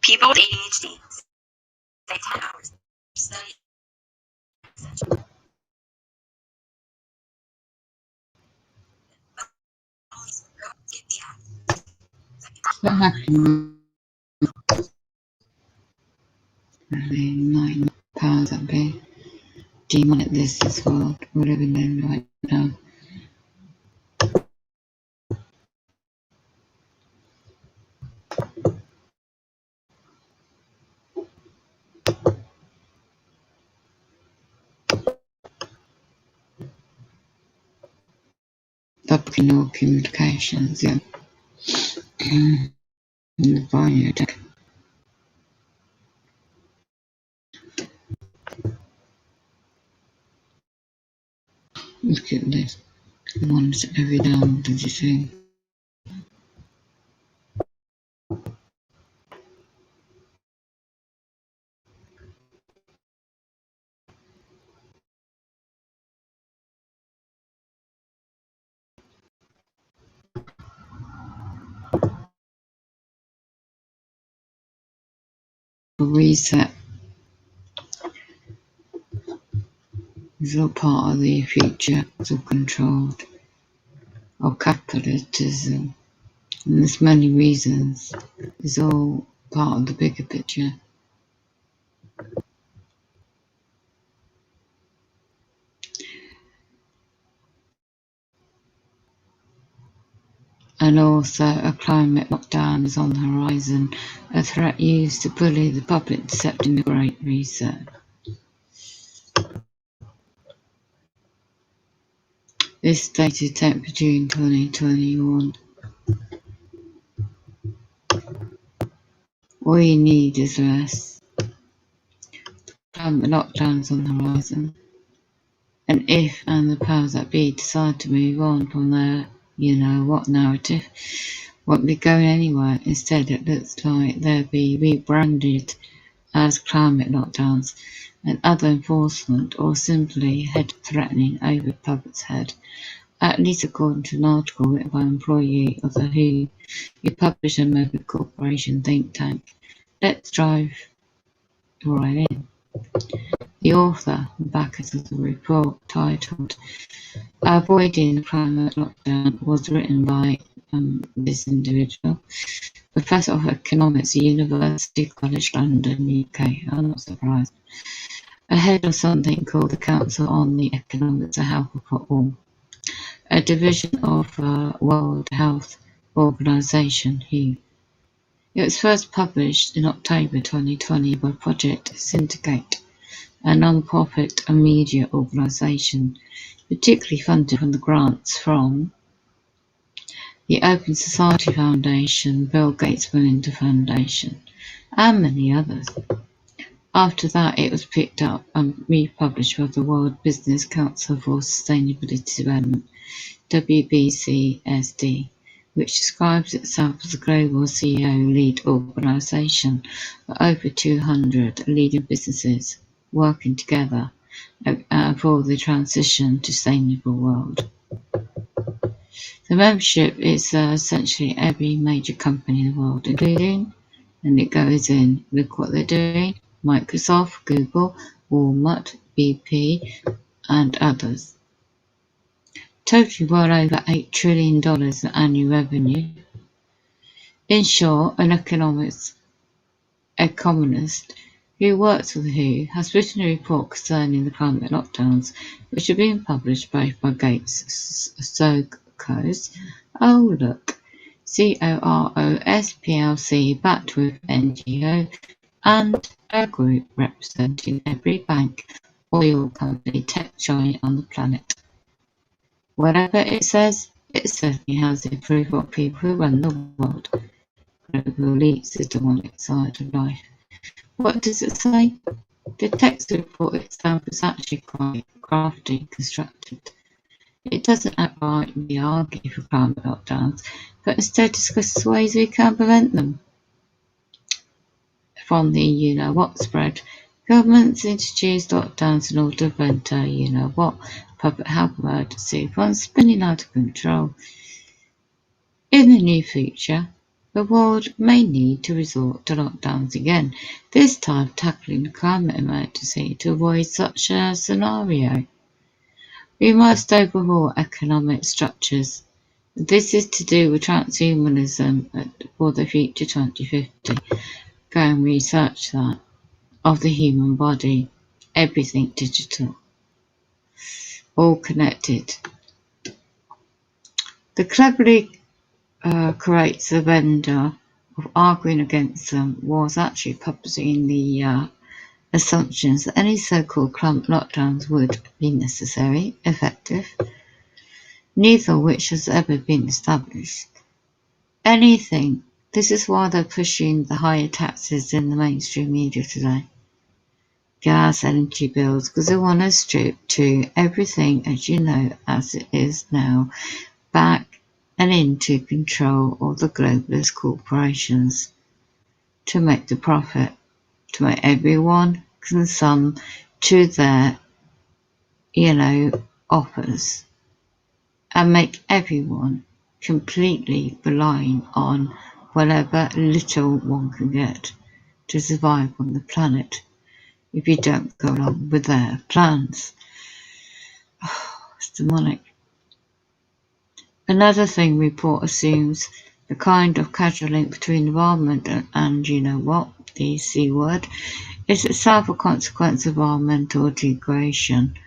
People with ADHD say 10 hours study essential. What happened? £9 a day. Demonic this is world. We're living in right now. Stopping all communications, yeah. In the biotech. Look at this. The ones every down, did you see? The reset is all part of the future of controlled of capitalism. And there's many reasons. It's all part of the bigger picture. And also a climate lockdown is on the horizon, a threat used to bully the public accepting the Great Reset. This dated 10th of June 2021. All you need is less. Climate lockdowns on the horizon. And if and the powers that be decide to move on from their you-know-what narrative, won't be going anywhere. Instead, it looks like they'll be rebranded as climate lockdowns and other enforcement, or simply head threatening over the public's head, at least according to an article written by an employee of the WHO, who published a Mega Corporation think tank. Let's dive right in. The author and backers of the report, titled Avoiding the Climate Lockdown, was written by this individual, Professor of Economics at University College London, UK. I'm not surprised. Ahead of something called the Council on the Economics of Health for All, a division of World Health Organization, WHO. It was first published in October 2020 by Project Syndicate, a non-profit and media organisation, particularly funded from the grants from the Open Society Foundation, Bill Gates Melinda Foundation, and many others. After that, it was picked up and republished by the World Business Council for Sustainability Development, WBCSD, which describes itself as a global CEO-led organisation for over 200 leading businesses working together for the transition to sustainable world. The membership is essentially every major company in the world, including, and it goes in, look what they're doing, Microsoft, Google, Walmart, BP, and others. Totaling well over $8 trillion in annual revenue. In short, an economist who works with WHO has written a report concerning the climate lockdowns, which are being published both by Gates Soros, Soros plc, backed with NGO, and a group representing every bank, oil company, tech giant on the planet. Whatever it says, it certainly has the approval of people who run the world. Global elites is the demonic side of life. What does it say? The text report itself is actually quite crafty constructed. It doesn't outrightly argue for climate lockdowns, but instead discusses ways we can prevent them. From the you-know-what spread, governments introduced lockdowns in order to prevent a you-know-what public health emergency from spinning out of control. In the near future, the world may need to resort to lockdowns again, this time tackling the climate emergency to avoid such a scenario. We must overhaul economic structures. This is to do with transhumanism for the future 2050. Go and research that. Of the human body. Everything digital. All connected. The cleverly creates a vendor of arguing against them was actually publishing the assumptions that any so-called climate lockdowns would be necessary, effective, neither of which has ever been established. Anything. This is why they're pushing the higher taxes in the mainstream media today. Gas, energy bills, because they want to strip to everything, as you know, as it is now, back and into control of the globalist corporations to make the profit, to make everyone consume to their, offers, and make everyone completely relying on whatever little one can get to survive on the planet if you don't go along with their plans. It's demonic. Another thing report assumes the kind of causal link between environment and the C word, is itself a consequence of environmental degradation.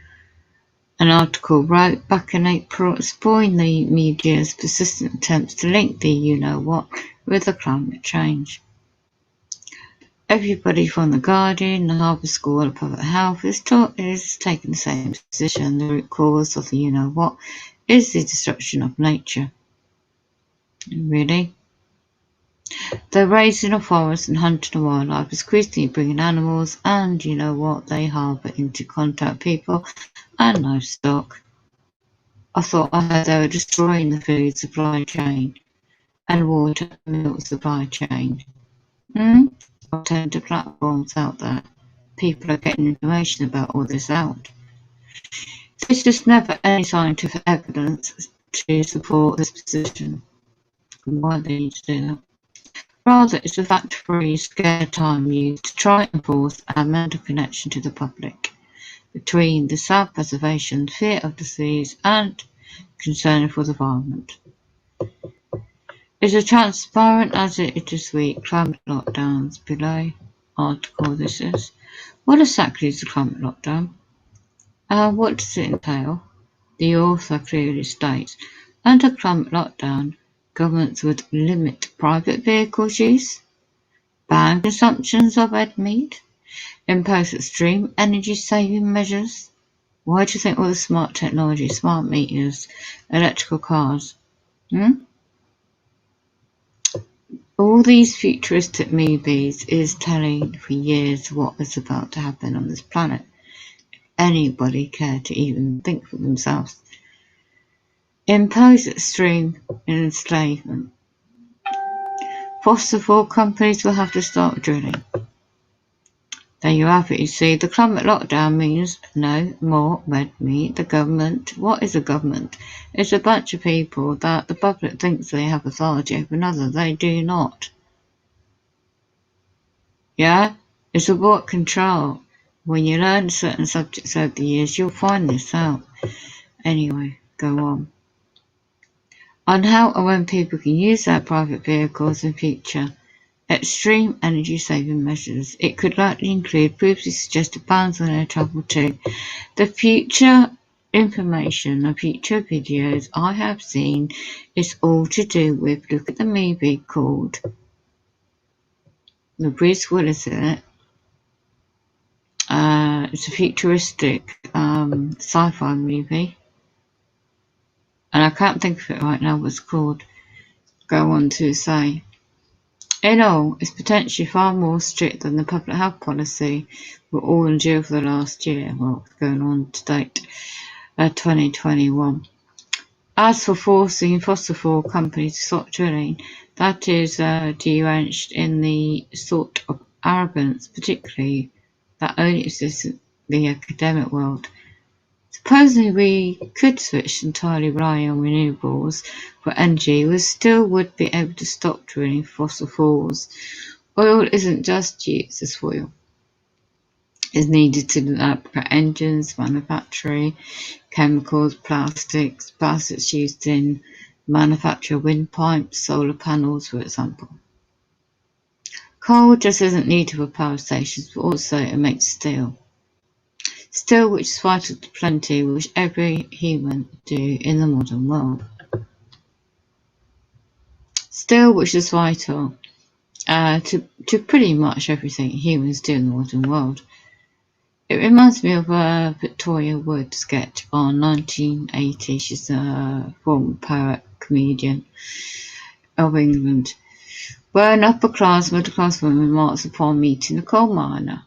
An article wrote back in April exploring the media's persistent attempts to link the with the climate change. Everybody from The Guardian, the Harvard School of Public Health is taking the same position. The root cause of the is the destruction of nature. Really? The raising of forests and hunting of wildlife is increasingly bringing animals and they harbour into contact people and livestock. I thought I heard they were destroying the food supply chain and water and milk supply chain. Alternative platforms out there. People are getting information about all this out. There's just never any scientific evidence to support this position. Why they need to do that? Rather, it's a fact-free, scare time used to try and force our mental connection to the public between the self-preservation, fear of disease, and concern for the environment. It's as transparent as it is weak. Climate lockdowns below article this is. What exactly is a climate lockdown? What does it entail? The author clearly states, under climate lockdown, governments would limit private vehicles use, ban consumptions of red meat, impose extreme energy-saving measures. Why do you think all the smart technology, smart meters, electrical cars? All these futuristic movies is telling for years what is about to happen on this planet. If anybody care to even think for themselves. Impose extreme enslavement. Fossil fuel companies will have to start drilling. There you have it. You see, the climate lockdown means no more red meat. The government, what is a government? It's a bunch of people that the public thinks they have authority over another. They do not. Yeah? It's about control. When you learn certain subjects over the years, you'll find this out. Anyway, go on. On how and when people can use their private vehicles in future. Extreme energy-saving measures. It could likely include previously suggested bans on air travel too. The future information and future videos I have seen is all to do with, look at the movie called, the Bruce Willis in it. It's a futuristic sci-fi movie. And I can't think of it right now what it's called. Go on to say. In all, it's potentially far more strict than the public health policy we're all enduring for the last year, well, going on to date, 2021. As for forcing fossil fuel companies to stop drilling, that is drenched in the sort of arrogance, particularly that only exists in the academic world, to Supposing we could switch entirely rely on renewables for energy, we still would be able to stop drilling fossil fuels. Oil isn't just used as fuel. It's needed to develop engines, manufacturing, chemicals, plastics used in manufacture wind pipes, solar panels, for example. Coal just isn't needed for power stations, but also it makes steel. Steel which is vital to plenty, which every human do in the modern world. Steel which is vital to pretty much everything humans do in the modern world. It reminds me of a Victoria Wood sketch on 1980. She's a former poet, comedian of England, where an upper-class, middle-class woman remarks upon meeting a coal miner.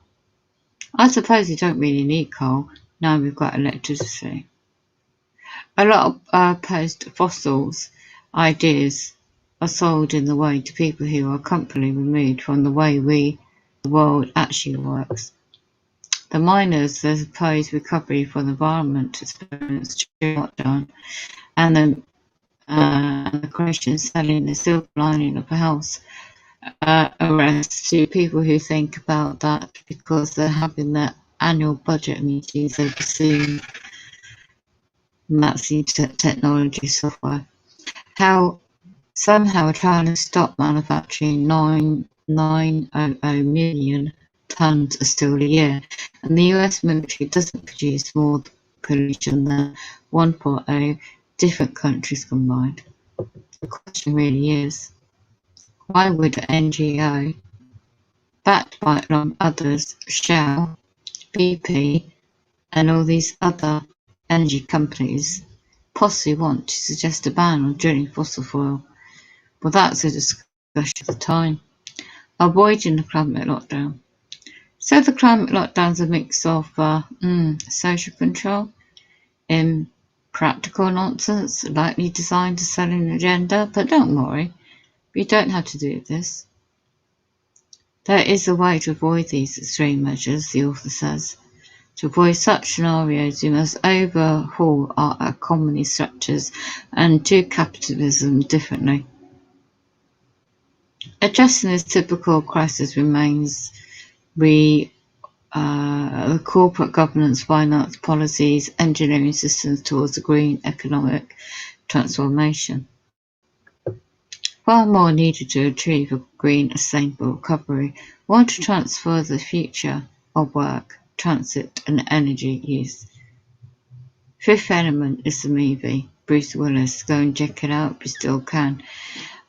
I suppose you don't really need coal, now we've got electricity. A lot of post-fossils ideas are sold in the way to people who are comfortably removed from the way the world actually works. The miners, the supposed recovery from the environment experienced during lockdown, and the Christians selling the silver lining of a house arrest to people who think about that because they're having their annual budget meetings overseeing Nazi technology software. How somehow we're trying to stop manufacturing 900 million tons of steel a year, and the US military doesn't produce more pollution than 1.0 different countries combined. The question really is, why would an NGO, backed by others, Shell, BP, and all these other energy companies, possibly want to suggest a ban on drilling fossil fuel? Well, that's a discussion at the time. Avoiding the climate lockdown. So the climate lockdown's a mix of social control, impractical nonsense, likely designed to sell an agenda, but don't worry, we don't have to do this. There is a way to avoid these extreme measures, the author says. To avoid such scenarios, we must overhaul our economy structures and do capitalism differently. Addressing this typical crisis remains the corporate governance, finance policies, engineering systems towards a green economic transformation. Far more needed to achieve a green, sustainable recovery. We want to transfer the future of work, transit, and energy use. Fifth Element is the movie. Bruce Willis. Go and check it out if you still can.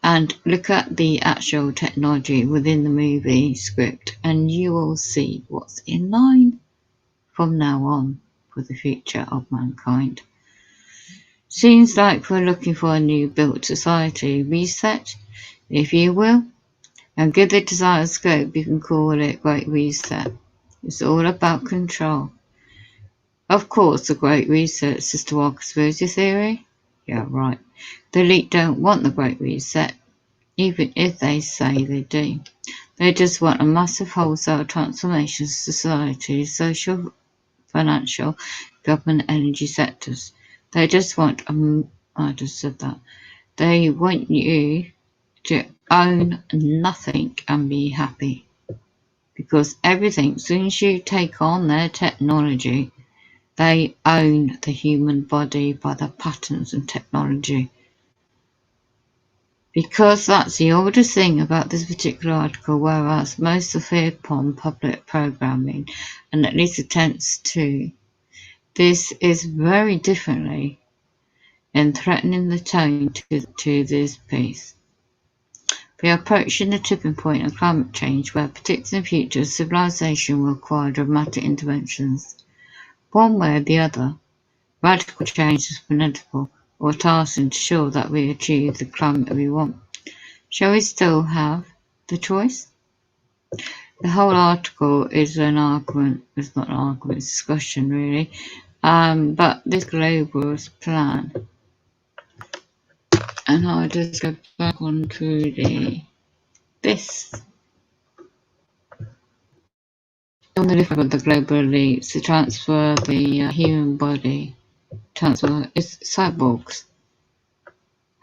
And look at the actual technology within the movie script, and you will see what's in line from now on for the future of mankind. Seems like we're looking for a new built society reset, if you will, and give the desired scope, you can call it Great Reset. It's all about control. Of course, the Great Reset, Sister Walker conspiracy theory? Yeah, right. The elite don't want the Great Reset, even if they say they do. They just want a massive wholesale transformation of society, social, financial, government, energy sectors. They just want, I just said that. They want you to own nothing and be happy. Because everything, as soon as you take on their technology, they own the human body by the patterns and technology. Because that's the oldest thing about this particular article, whereas most are feared upon public programming, and at least attempts to, this is very differently in threatening the tone to this piece. We are approaching the tipping point of climate change where predicting the future of civilization will require dramatic interventions. One way or the other, radical change is inevitable, or tasked to ensure that we achieve the climate we want. Shall we still have the choice? The whole article is an argument, it's not an argument, it's a discussion really, but this globalist plan, and I'll just go back onto this. On the level of the global elites to transfer the human body transfer is cyborgs.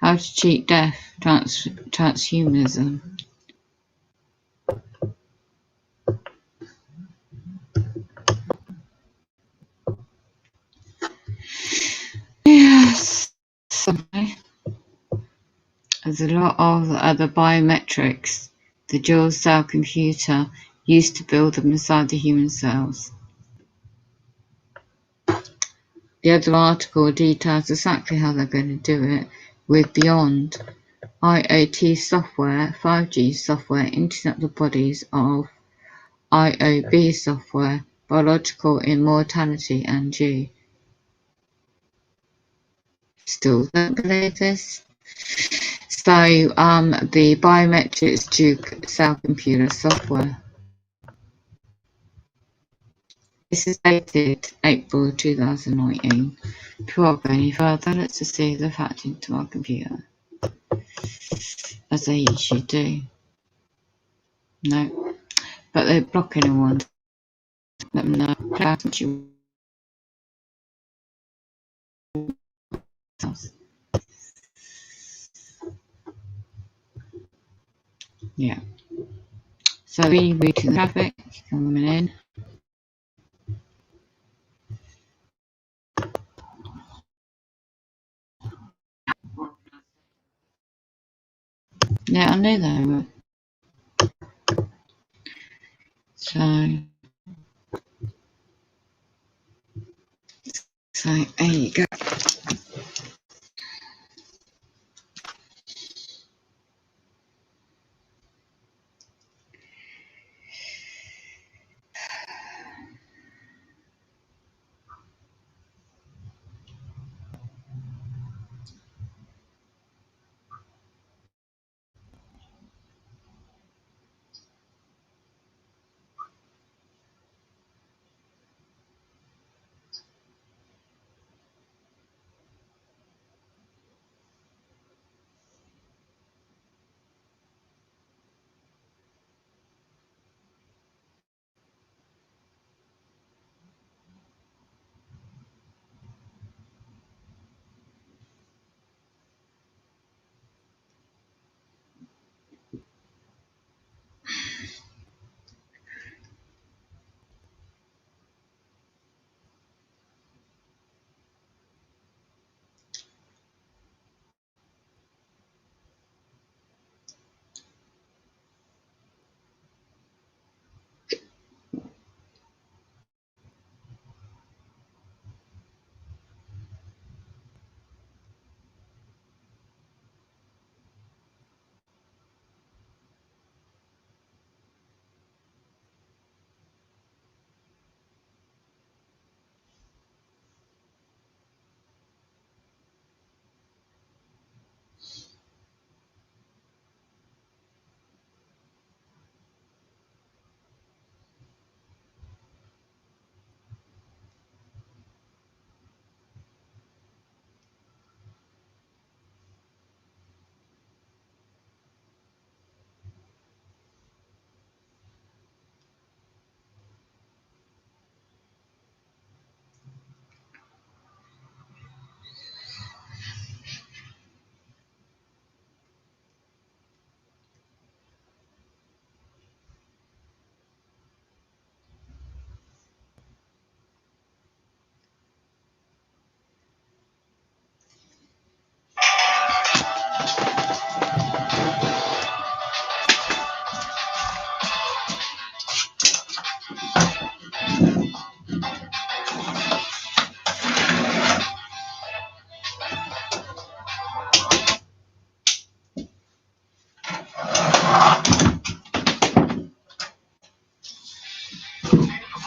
How to cheat death, transhumanism. Yes, okay. There's a lot of other biometrics. The dual cell computer used to build them inside the human cells. The other article details exactly how they're going to do it with beyond IoT software, 5G software, Internet of Bodies of IOB software, biological immortality, and G. Still don't believe this? So, the biometrics Duke cell computer software. This is dated April 2019. Before I go any further, let's just see if they've hacked into my computer. As they usually do. No. But they're blocking everyone. Let them know. Yeah. So rerouting the traffic coming in. Yeah, I know that. So there you go.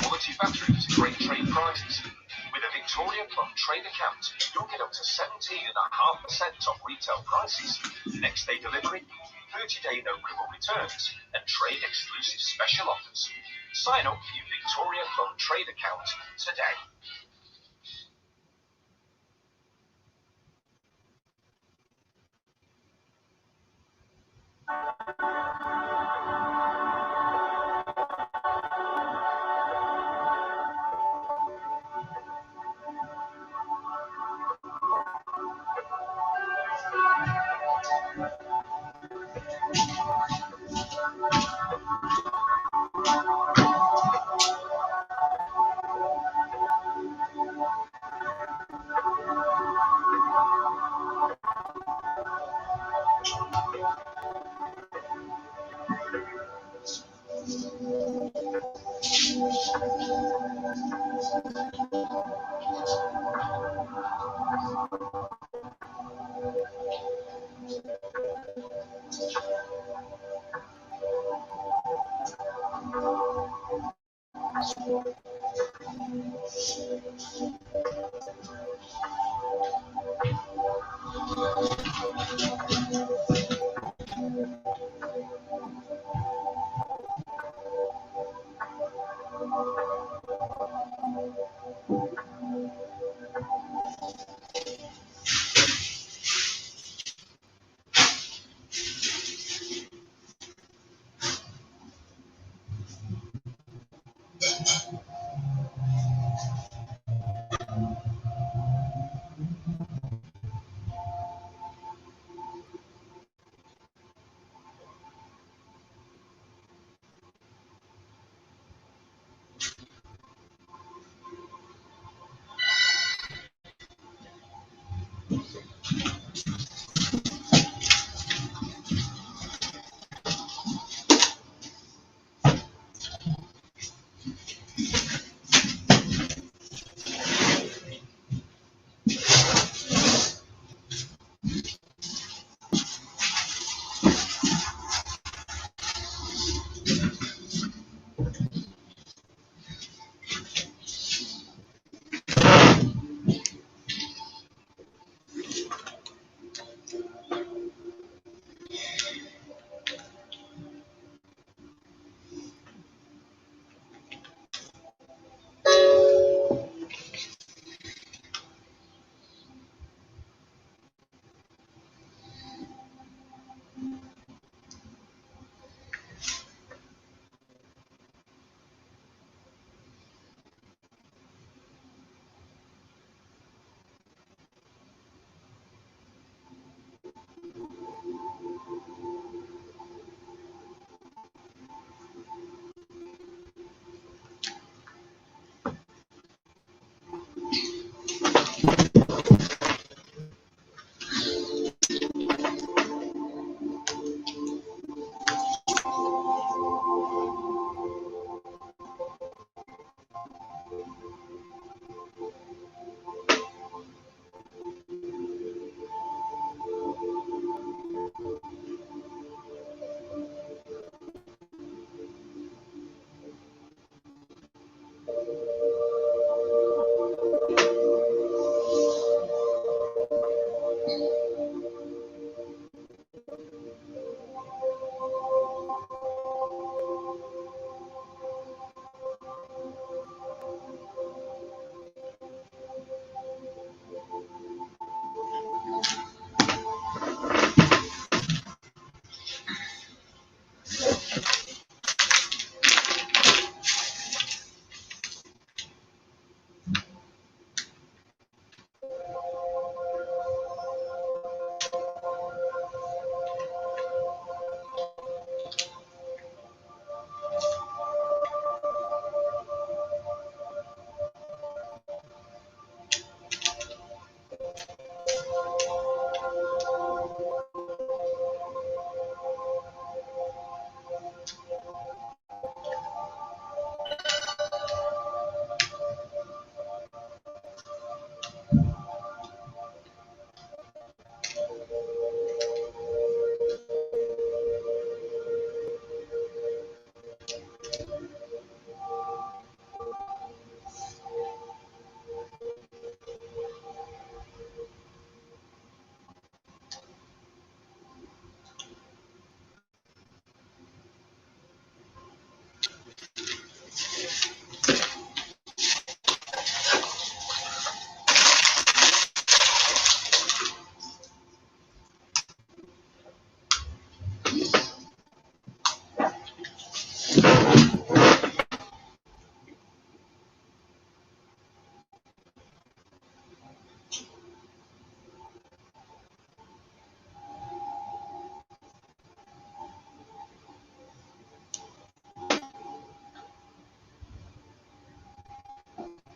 Quality batteries, great trade prices. With a Victoria Plum trade account, you'll get up to 17.5% off retail prices, next day delivery, 30-day no quibble returns, and trade exclusive special offers. Sign up for your Victoria Plum trade account today.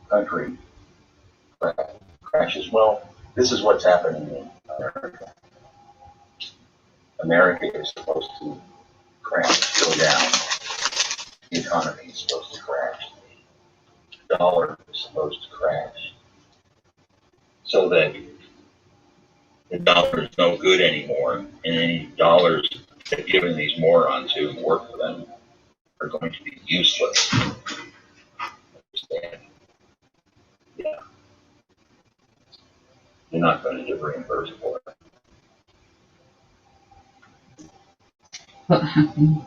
Country crashes. Well, this is what's happening in America. America is supposed to crash, go down. The economy is supposed to crash. dollar is supposed to crash, so that the dollar is no good anymore, and any dollars that given these morons who work for them are going to be useless. Understand? Yeah, you're not going to get reimbursed for it. What happened?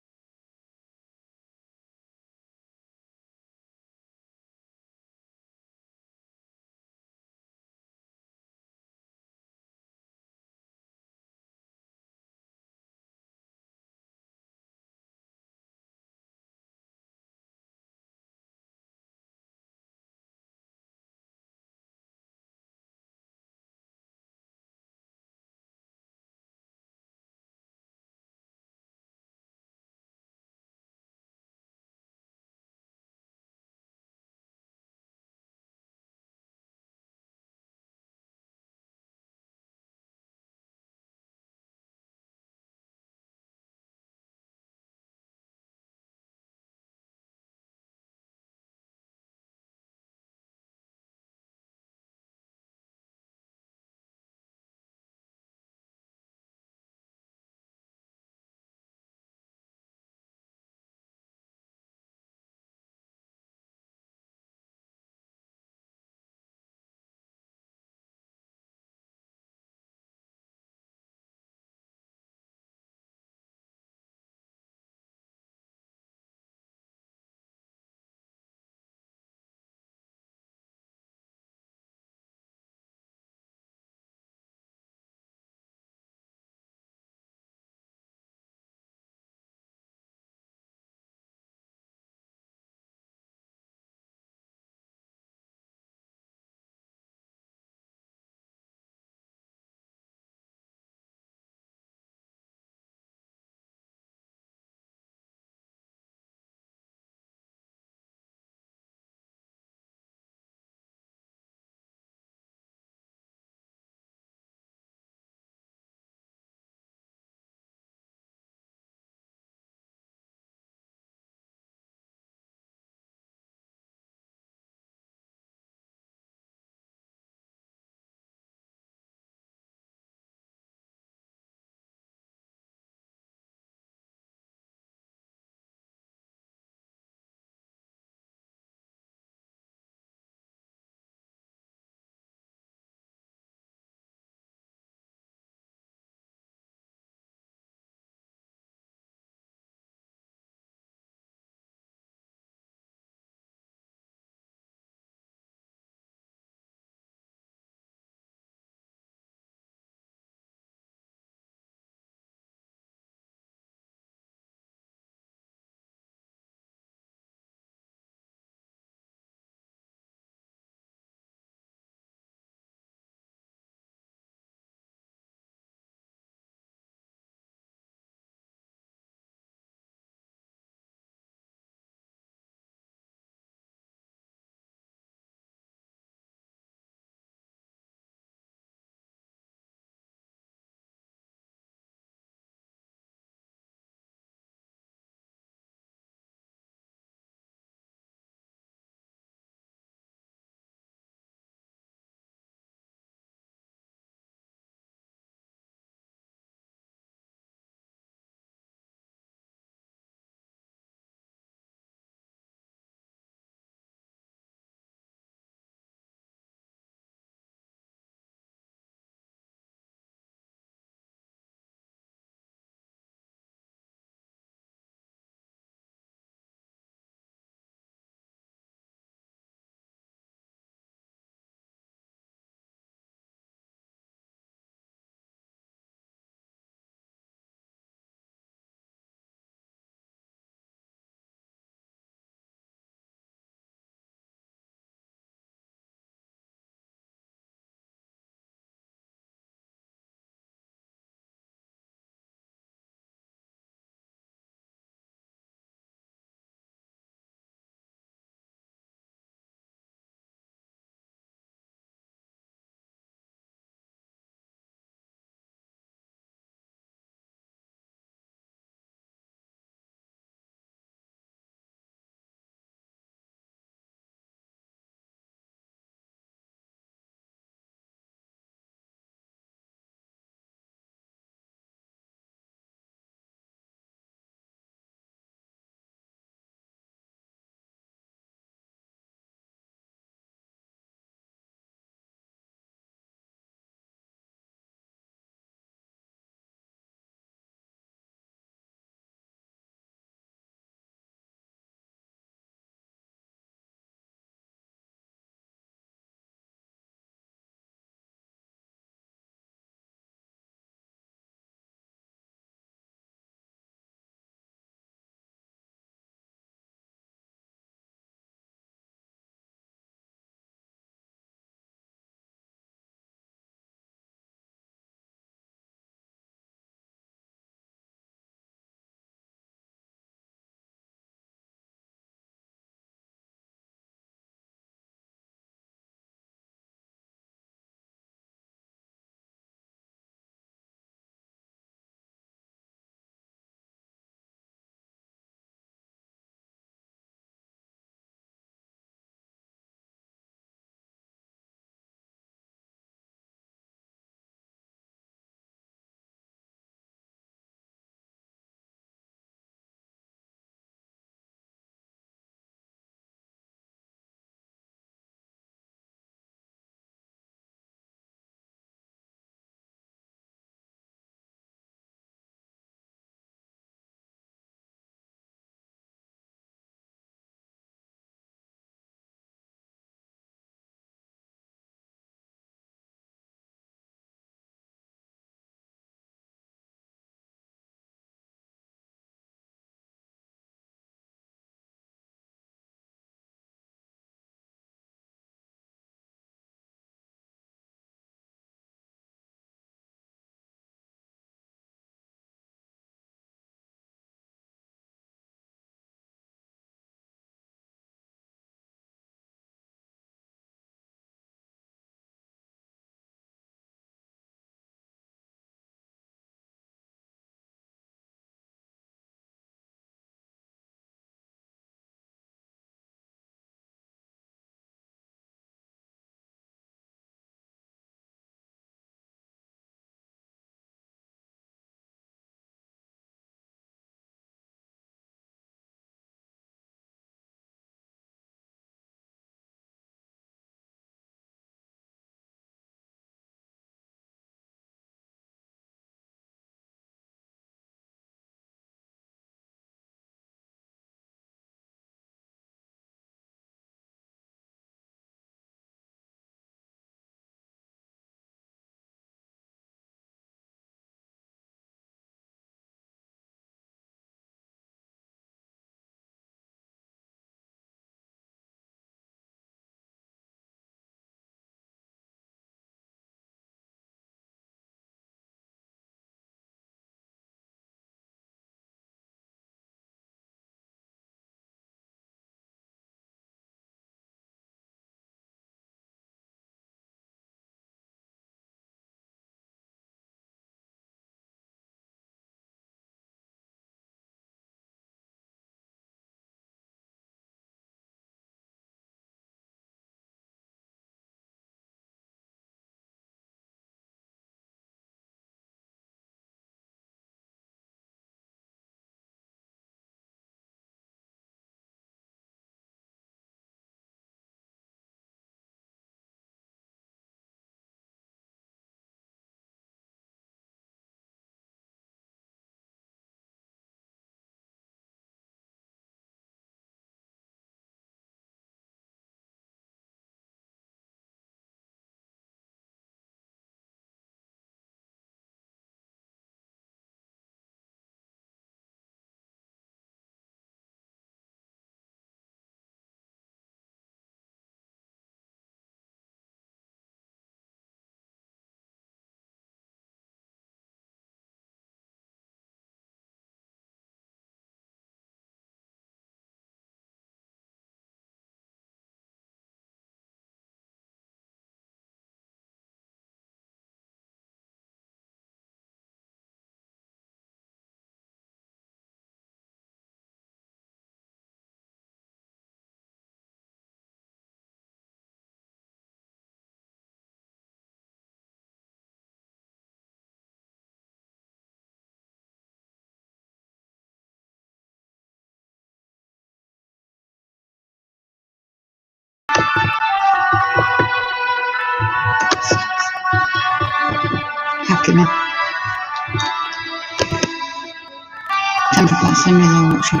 send me the watching.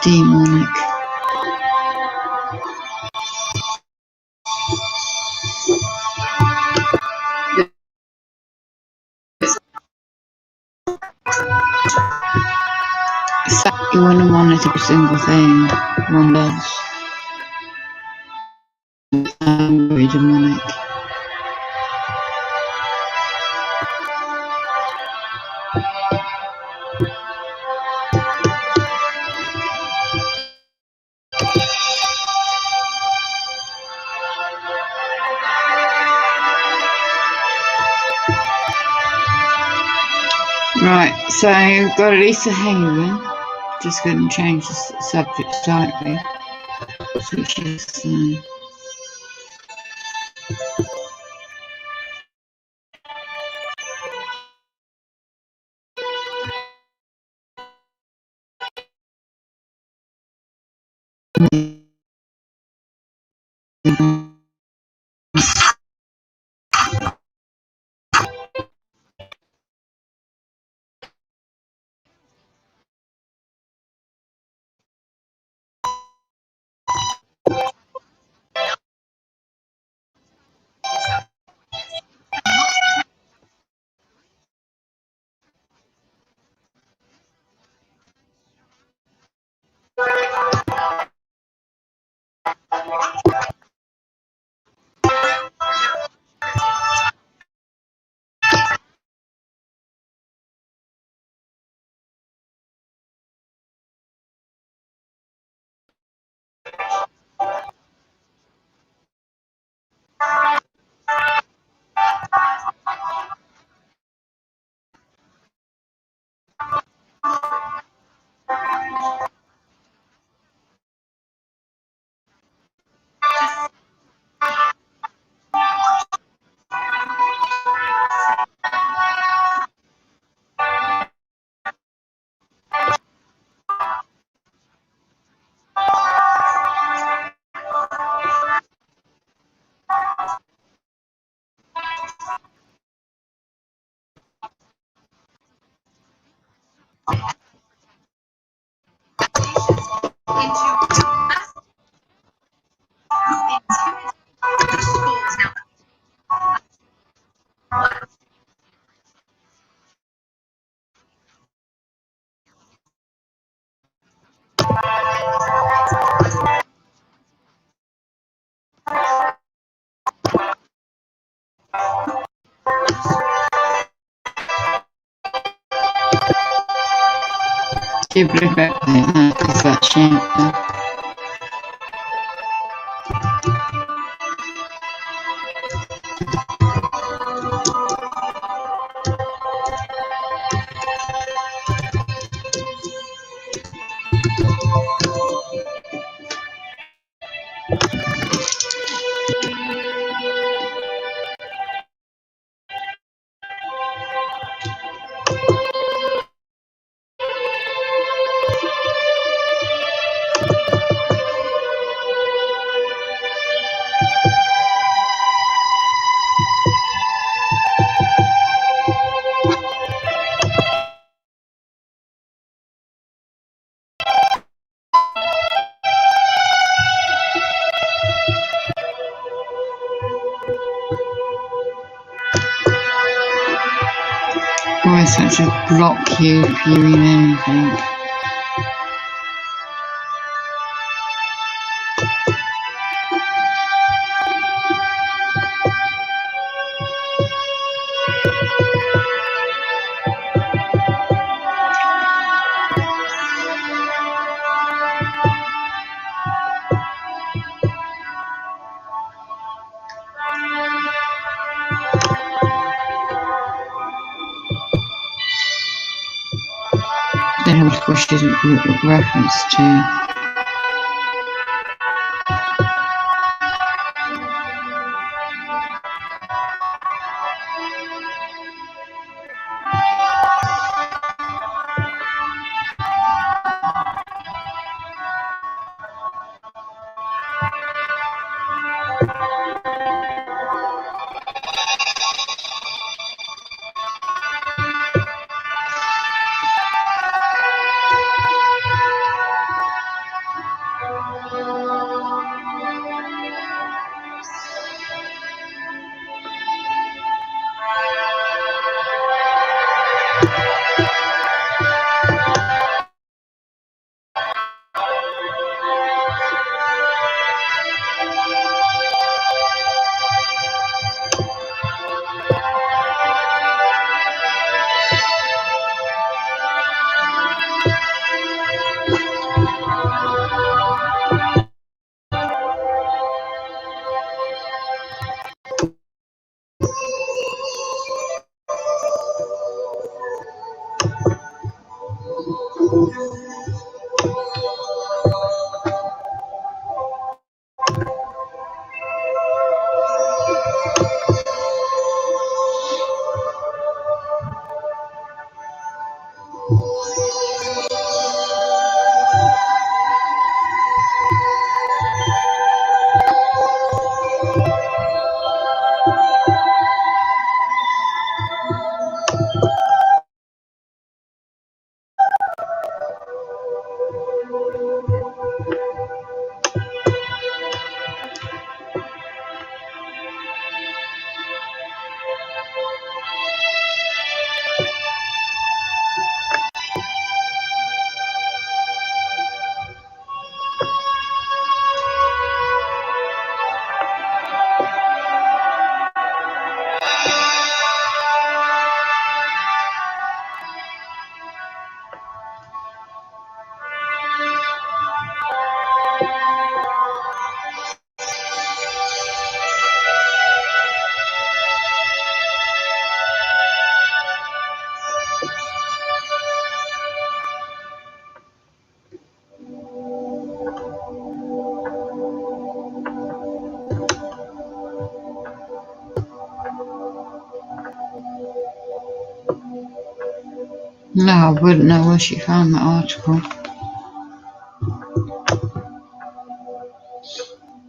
Demonic. You want to monitor every single thing one does. Very demonic. Right, so we've got Lisa Haven. Just going to change the subject slightly. So she's Ghibli back is that shit. Why such a block you viewing anything? Then of course she didn't reference to. No, I wouldn't know where she found that article.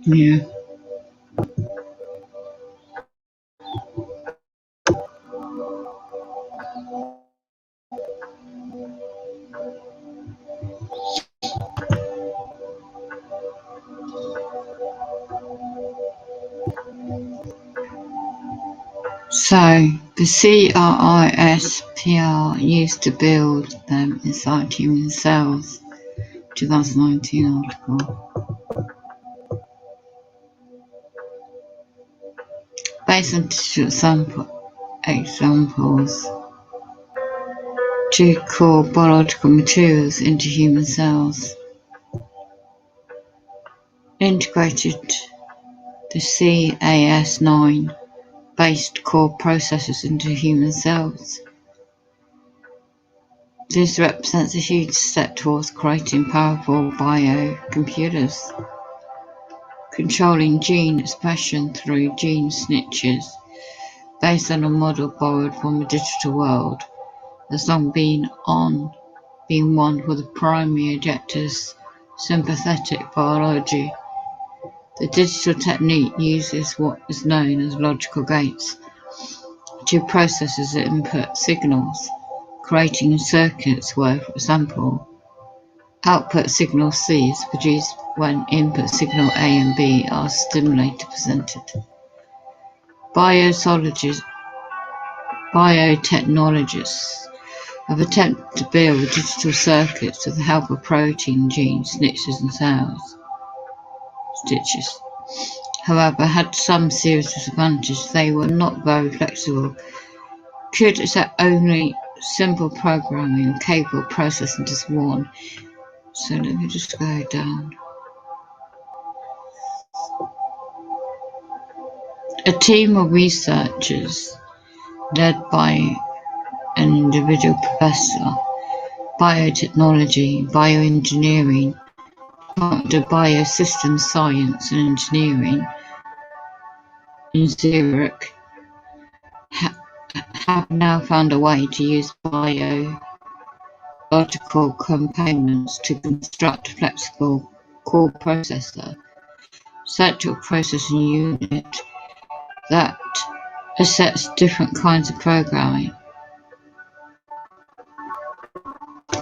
Yeah. So, the CRISPR used to build them inside human cells. 2019 article. Based on tissue examples to core biological materials into human cells. Integrated the Cas9 based core processors into human cells. This represents a huge step towards creating powerful biocomputers, controlling gene expression through gene snitches, based on a model borrowed from the digital world, has long been one for the primary objectives sympathetic biology. The digital technique uses what is known as logical gates to process input signals, creating circuits where, for example, output signal C is produced when input signal A and B are stimulated presented. Biotechnologists have attempted to build digital circuits with the help of protein, genes, snitches and stitches. However, had some serious disadvantages. They were not very flexible, could accept only simple programming, capable of processing just one. So let me just go down. A team of researchers led by an individual professor, biotechnology, bioengineering, Department of Biosystems Science and Engineering in Zurich, have now found a way to use biological components to construct a flexible core processor, central processing unit that accepts different kinds of programming.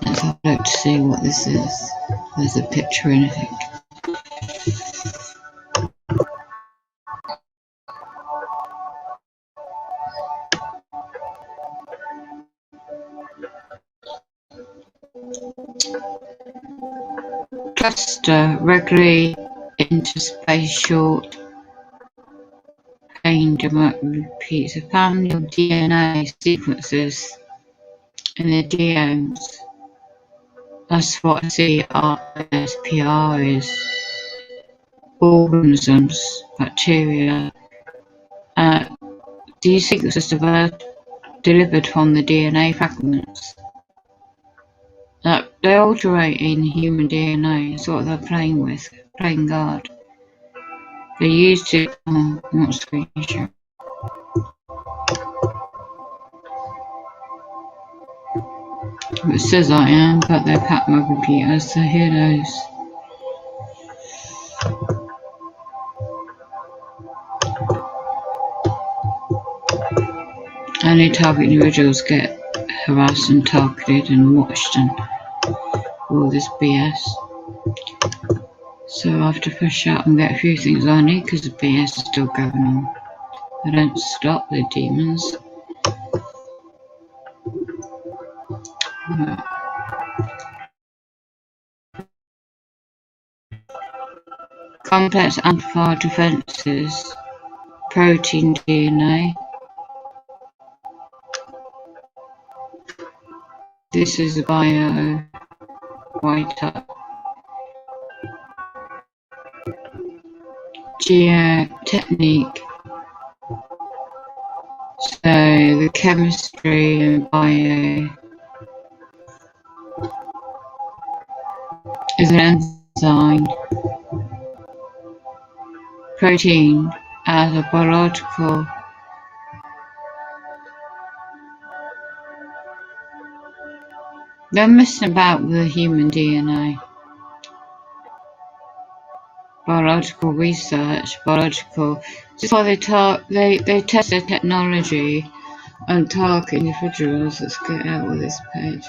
Let's have a look to see what this is. There's a picture in it. Cluster regularly interspatial range repeats a family of DNA sequences in the genomes. That's what CRISPR is. Organisms, bacteria. These sequences delivered from the DNA fragments. that they're altering human DNA is what they're playing with, playing God. They used it, not screenshot. It says I am, but they've hacked my computer, so who knows. Only target individuals get harassed and targeted and watched and all this BS. So I have to push out and get a few things I need because the BS is still going on. They don't stop, the demons. Complex amplifier defenses, protein DNA. This is a bio write-up. Geotechnique. So the chemistry and bio is an enzyme. Protein as a biological they're messing about with the human DNA. Biological research, biological. This is why they test their technology and target individuals. Let's get out of this page.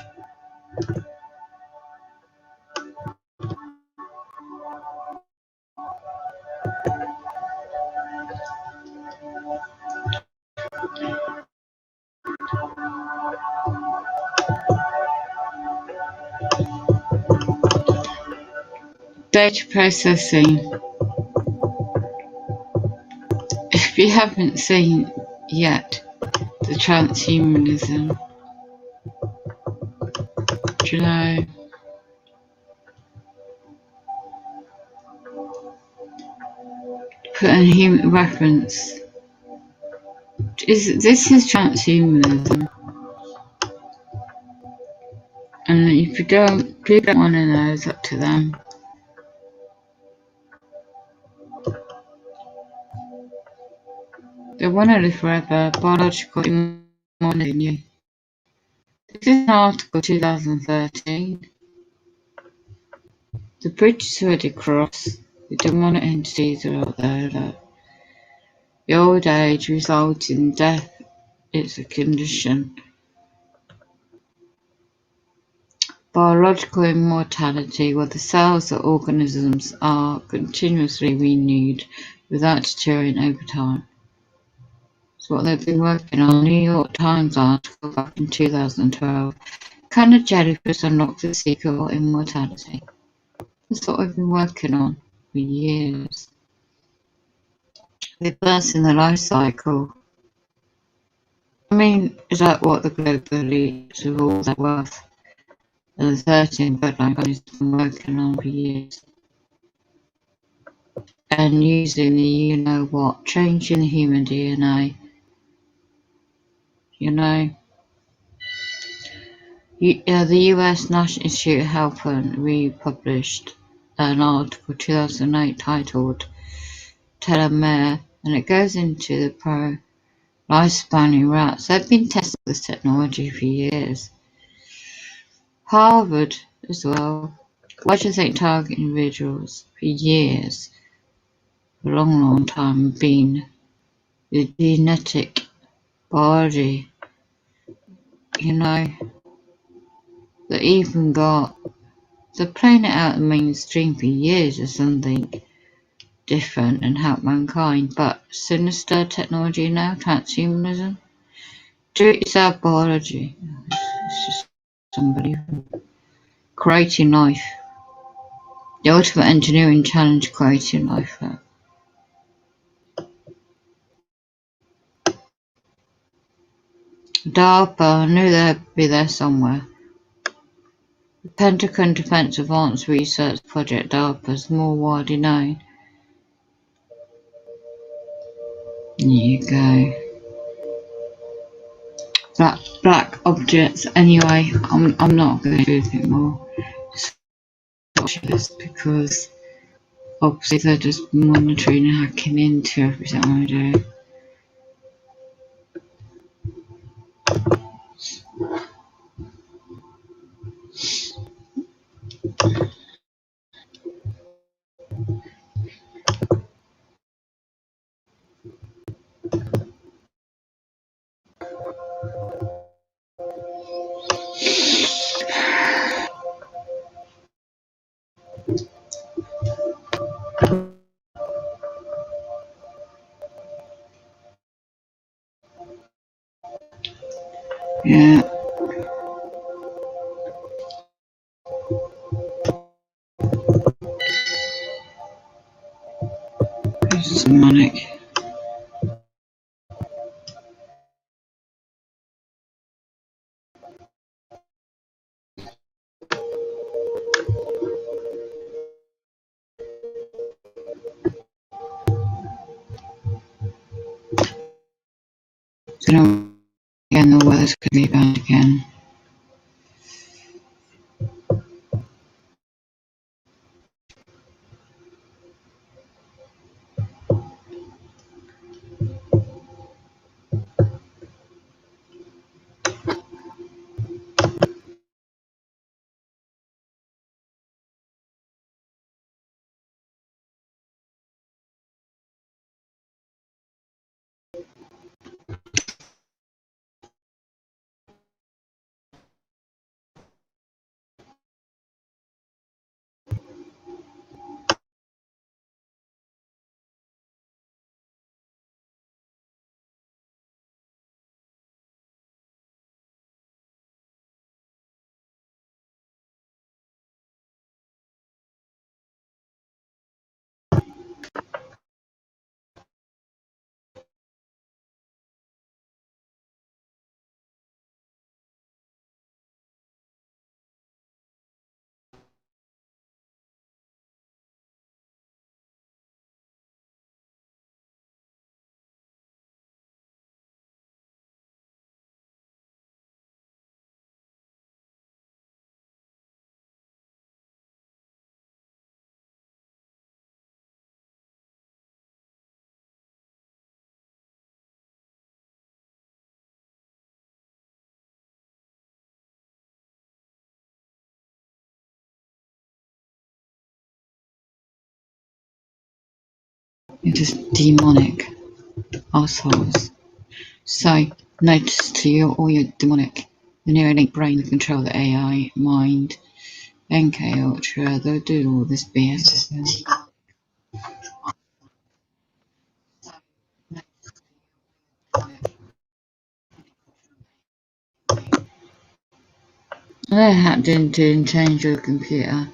Data processing. If you haven't seen yet the transhumanism, do you know? Put in human reference. This is transhumanism. And if you don't want to know, it's up to them. They want to live forever, biological immunity. This is an article 2013. The bridge is already crossed. The demonic entities are out there. Look. The old age results in death. It's a condition. Biological immortality, where the cells of organisms are continuously renewed without deteriorating over time. That's what they've been working on. New York Times article back in 2012. Can a jellyfish unlock the secret of immortality? That's what we've been working on for years. Reversing the life cycle. I mean, is that what the global elites with all their wealth and the 13 bloodline companies have been working on for years? And using the you-know-what, changing the human DNA. You know, the US National Institute of Health republished an article 2008 titled Telomere, and it goes into the lifespan in rats. They've been testing this technology for years. Harvard as well. Why do you think target individuals for years, for a long time, been the genetic biology, you know, that even got, they're playing it out in the mainstream for years as something different and help mankind, but sinister technology now, transhumanism, do-it-yourself biology, it's just unbelievable. Creating life, the ultimate engineering challenge, creating life. DARPA, I knew they'd be there somewhere. The Pentagon Defense Advanced Research Project, DARPA, is more widely known. There you go. black objects. Anyway, I'm not going to do anything more. Just because obviously they're just monitoring and hacking into everything I do. Yeah. It's demonic. So now again the weather's going to be bad again. It is demonic assholes. So notice to you all your demonic, the Neuralink brain that control the AI, mind, MK Ultra, they'll do all this BS. They're hacked into and change your computer and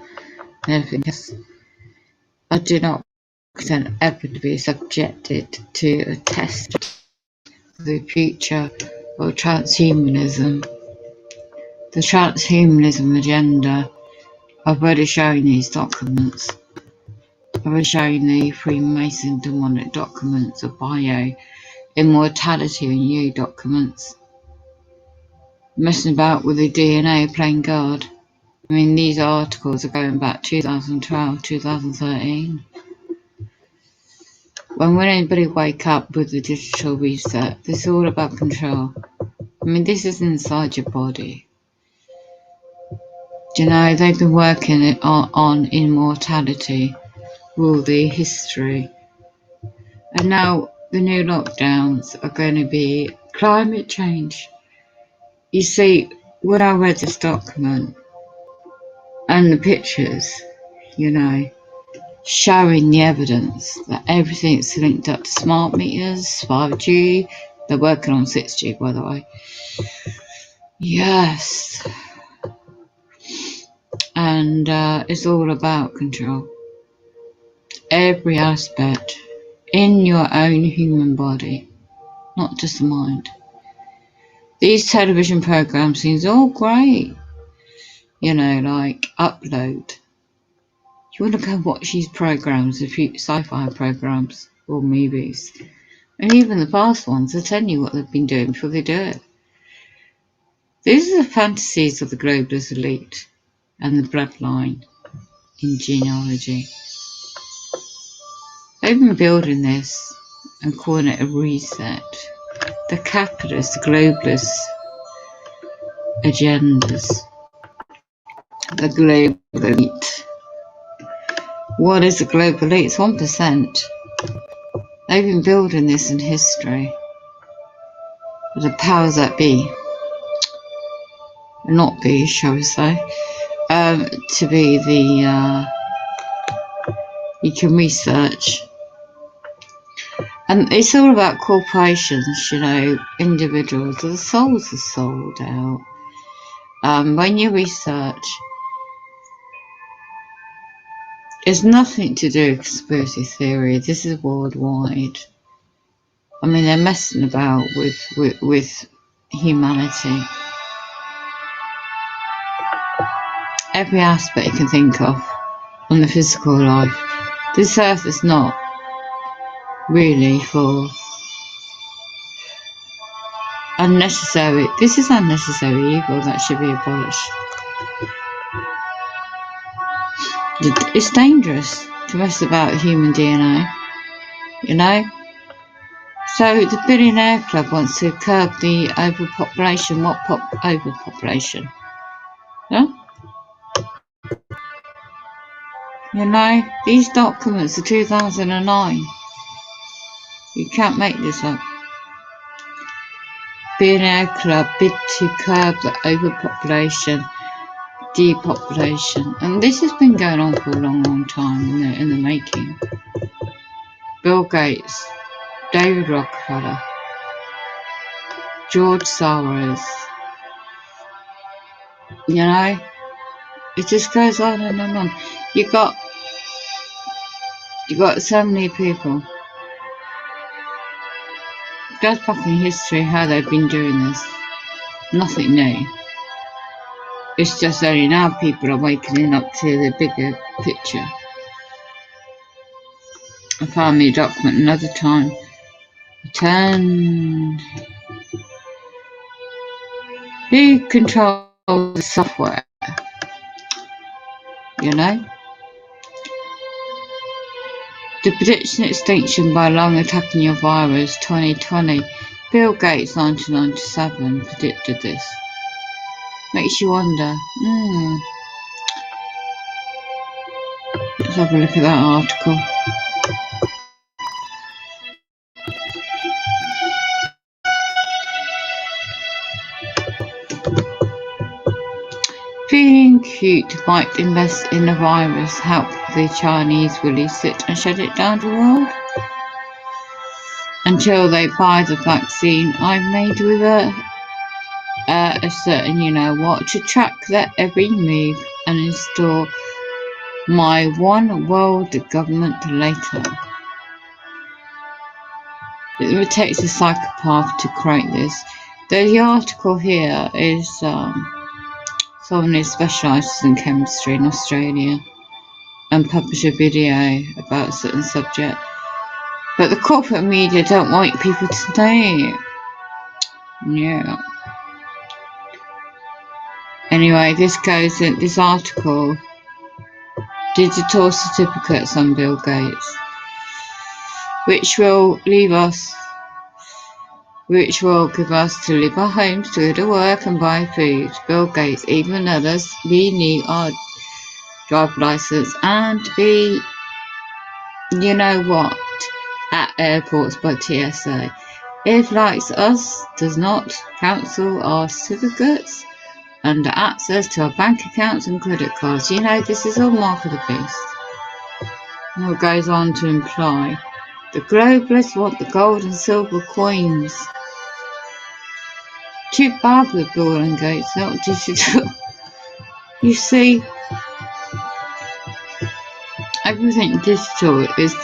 everything else. I do not consent ever to be subjected to a test of the future of transhumanism. The transhumanism agenda, I've already shown these documents. I've already shown the Freemason demonic documents of bio, immortality and you documents. Messing about with the DNA playing God. I mean, these articles are going back 2012, 2013. When will anybody wake up with the digital reset? This is all about control. I mean, this is inside your body. Do you know, they've been working on immortality all the history. And now the new lockdowns are going to be climate change. You see, when I read this document and the pictures, you know, showing the evidence that everything's linked up to smart meters, 5G, they're working on 6G, by the way. Yes. And it's all about control. Every aspect in your own human body, not just the mind. These television programs seems all great. You know, like Upload. You want to go watch these programs, a few sci-fi programs or movies. And even the past ones, they tell you what they've been doing before they do it. These are the fantasies of the globalist elite and the bloodline in genealogy. They've been building this and calling it a reset. The capitalist, the globalist agendas, the global elite. What is a global elite? It's 1%. They've been building this in history. The powers that be, not be, shall we say, to be the, you can research. And it's all about corporations, you know, individuals. The souls are sold out. When you research, it's nothing to do with conspiracy theory. This is worldwide. I mean, they're messing about with humanity. Every aspect you can think of on the physical life. This earth is not really for unnecessary. This is unnecessary evil that should be abolished. It's dangerous to mess about human DNA, you know? So the Billionaire Club wants to curb the overpopulation. What overpopulation? Huh? You know, these documents are 2009. You can't make this up. Billionaire Club bid to curb the overpopulation, depopulation. And this has been going on for a long, long time in the making. Bill Gates, David Rockefeller, George Soros. You know, it just goes on and on. You got so many people. Goes back in history how they've been doing this. Nothing new. It's just only now people are waking up to the bigger picture. I found me a document another time. Who controls the software? You know? The prediction extinction by lung attacking your virus 2020. Bill Gates 1997 predicted this. Makes you wonder. Let's have a look at that article. Feeling cute might invest in the virus, help the Chinese release it and shut it down to the world. Until they buy the vaccine I've made with a certain you-know-what to track their every move and install my one world government later. It takes a psychopath to create this. The article here is someone who specialises in chemistry in Australia and published a video about a certain subject. But the corporate media don't want people to know. Yeah. Anyway, this article, digital certificates on Bill Gates, which will give us to live our homes, to go to work and buy food. Bill Gates, even others, we need our driver license and be, you know what, at airports by TSA. If likes us does not cancel our certificates and access to our bank accounts and credit cards. You know, this is all mark of the beast. And it goes on to imply the globalists want the gold and silver coins. Too bad with Bill and Gates, not digital. You see, everything digital is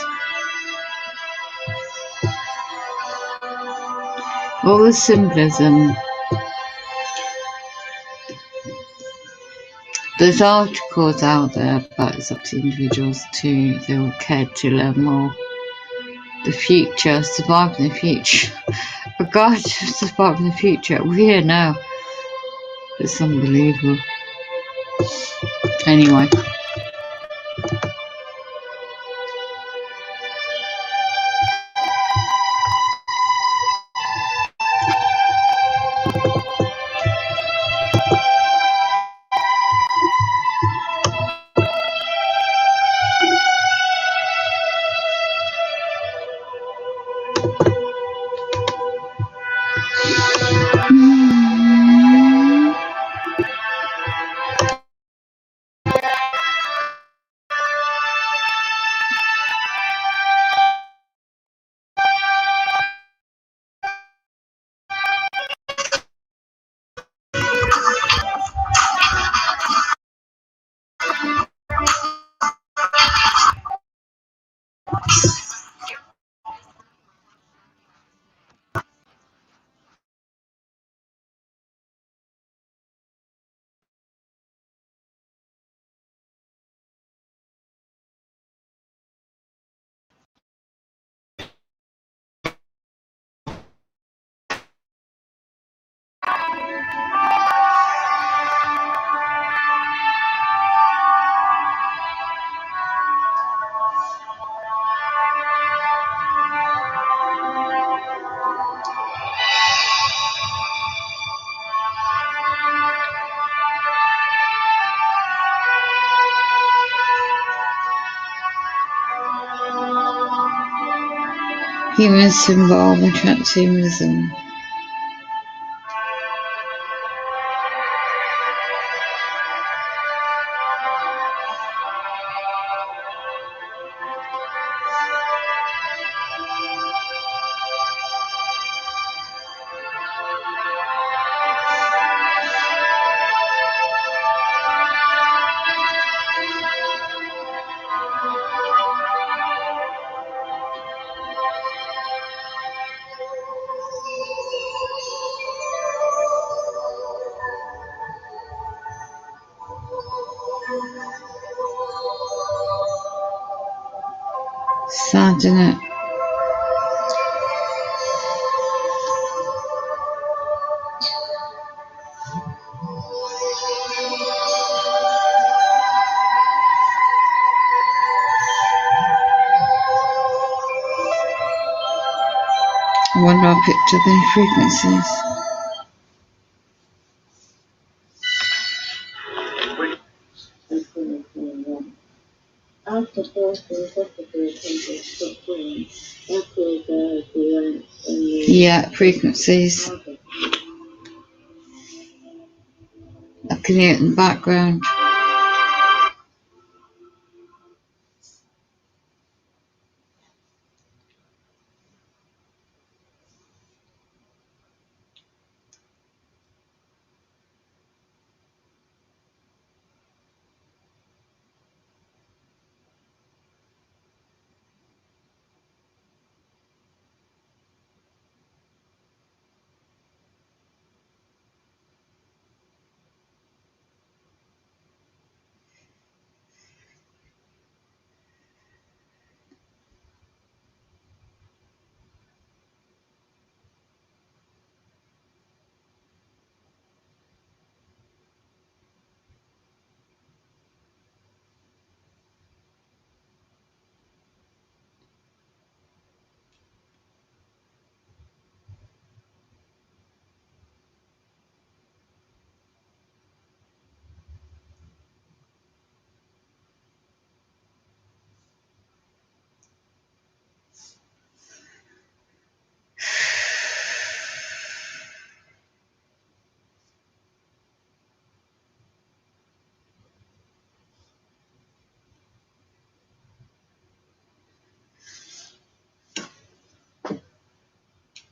all the symbolism. There's articles out there, but it's up to individuals to they will care to learn more. The future, surviving the future. A guide to surviving the future. We're here now. It's unbelievable. Anyway. Human symbol and transhumanism. Sad, isn't it? I wonder I picked up any frequencies. After forcing hospital attendants to clean, Yeah, frequencies. I can hear it in the background.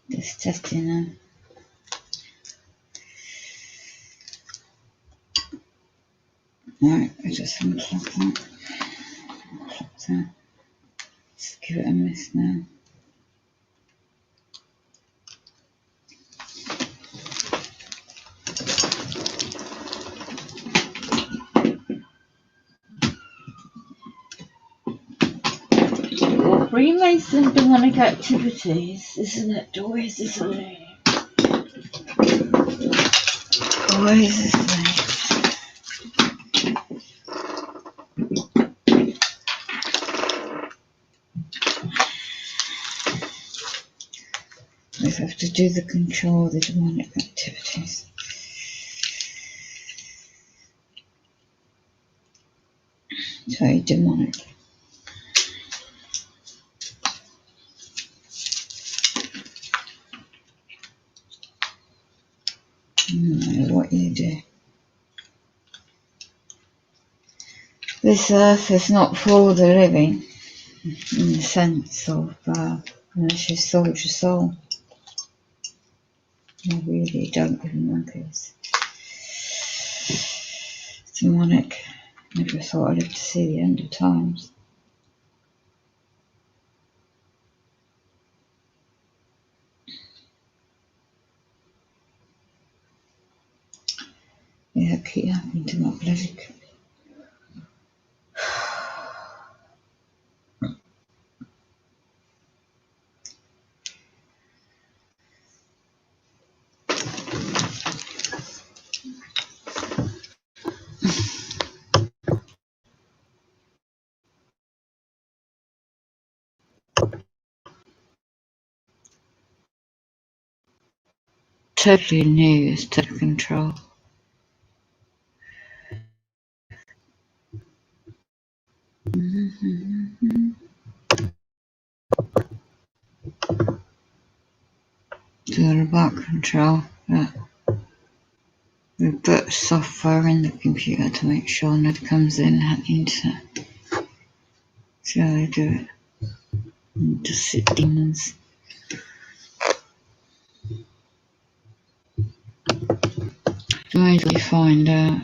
Just testing now. Right, I just unplug that. Unplug that. Just give it a miss now. Well, Freemason demonic activities, isn't it? Always, isn't it? Where is this thing? We have to do the control the demonic activities. Very demonic. No matter what you do. This earth is not for the living, in the sense of unless you sold your soul. I really don't give monkeys. Demonic. Never thought I'd live to see the end of times. Yeah, keep happening to my bloody. Totally new is total control. It's all about control. We put software in the computer to make sure nobody comes in and hack the internet. See how they do it. And just sit demons. Where do we find out?